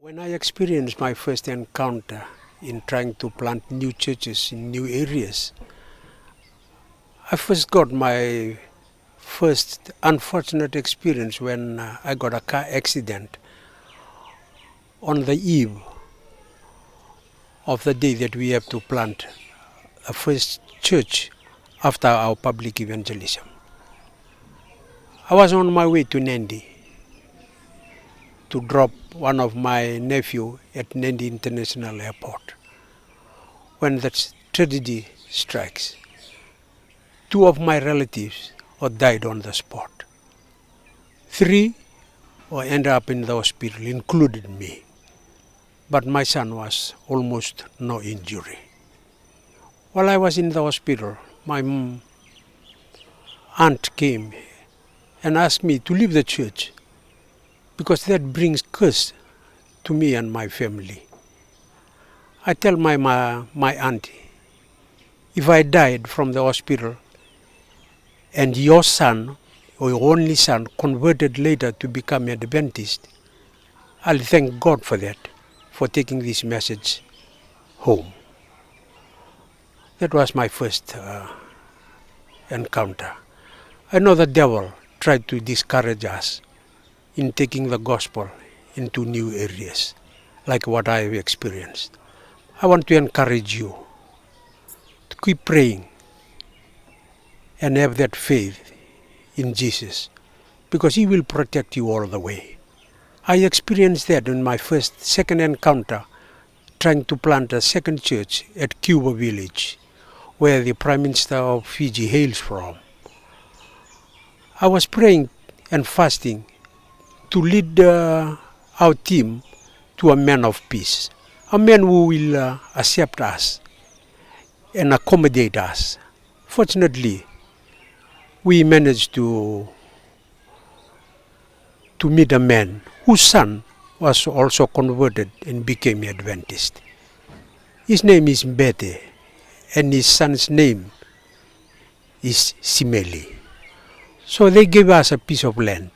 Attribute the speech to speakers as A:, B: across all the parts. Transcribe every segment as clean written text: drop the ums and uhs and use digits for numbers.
A: When I experienced my first encounter in trying to plant new churches in new areas, I first got my first unfortunate experience when I got a car accident on the eve of the day that we have to plant a first church after our public evangelism. I was on my way to Nandi to drop one of my nephew at Nandi International Airport when that tragedy strikes. Two of my relatives died on the spot. Three ended up in the hospital, including me. But my son was almost no injury. While I was in the hospital, my aunt came and asked me to leave the church because that brings curse to me and my family. I tell my aunt, if I died from the hospital and your son, or your only son, converted later to become an Adventist, I'll thank God for that, for taking this message home. That was my first encounter. I know the devil tried to discourage us in taking the gospel into new areas, like what I have experienced. I want to encourage you to keep praying and have that faith in Jesus, because He will protect you all the way. I experienced that in my second encounter trying to plant a second church at Cuba village, where the Prime Minister of Fiji hails from. I was praying and fasting to lead our team to a man of peace, a man who will accept us and accommodate us. Fortunately, we managed to meet a man whose son was also converted and became an Adventist. His name is Mbete, and his son's name is Simeli. So they gave us a piece of land,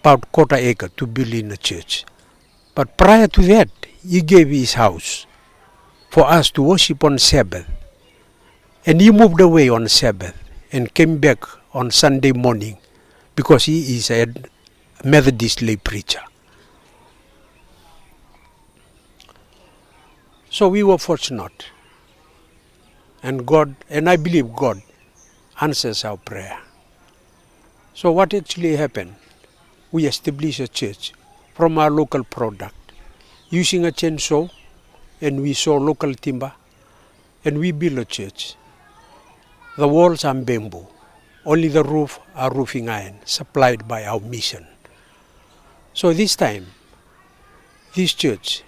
A: about quarter acre, to build in a church. But prior to that, he gave his house for us to worship on Sabbath. And he moved away on Sabbath and came back on Sunday morning because he is a Methodist lay preacher. So we were fortunate. And I believe God answers our prayer. So what actually happened? We established a church from our local product, using a chainsaw, and we saw local timber, and we built a church. The walls are bamboo, only the roof are roofing iron, supplied by our mission. So this time, this church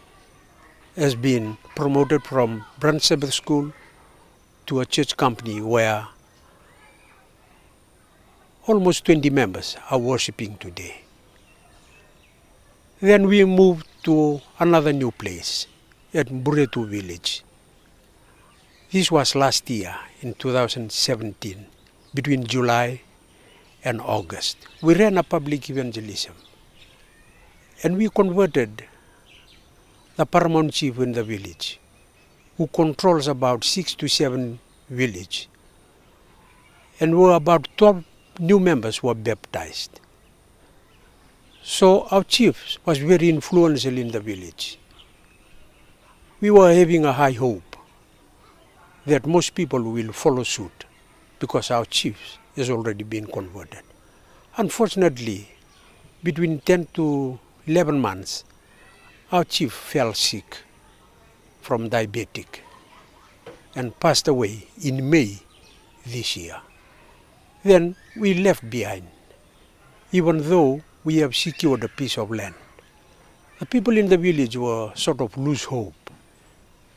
A: has been promoted from Branch Sabbath School to a church company where almost 20 members are worshiping today. Then we moved to another new place at Buretu village. This was last year in 2017, between July and August. We ran a public evangelism and we converted the paramount chief in the village, who controls about 6 to 7 villages. And about 12 new members were baptized. So our chief was very influential in the village. We were having a high hope that most people will follow suit because our chief has already been converted. Unfortunately, between 10 to 11 months, our chief fell sick from diabetic and passed away in May this year. Then we left behind, even though we have secured a piece of land. The people in the village were sort of lose hope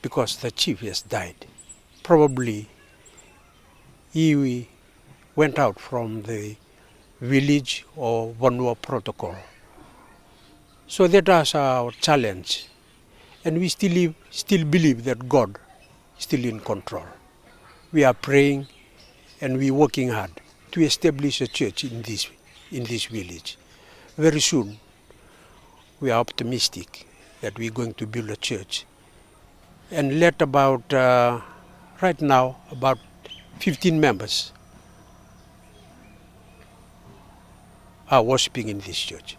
A: because the chief has died. Probably he went out from the village or Vanua protocol. So that was our challenge. And we still believe that God is still in control. We are praying and we are working hard to establish a church in this village. Very soon we are optimistic that we're going to build a church. And let about, right now, about 15 members are worshiping in this church.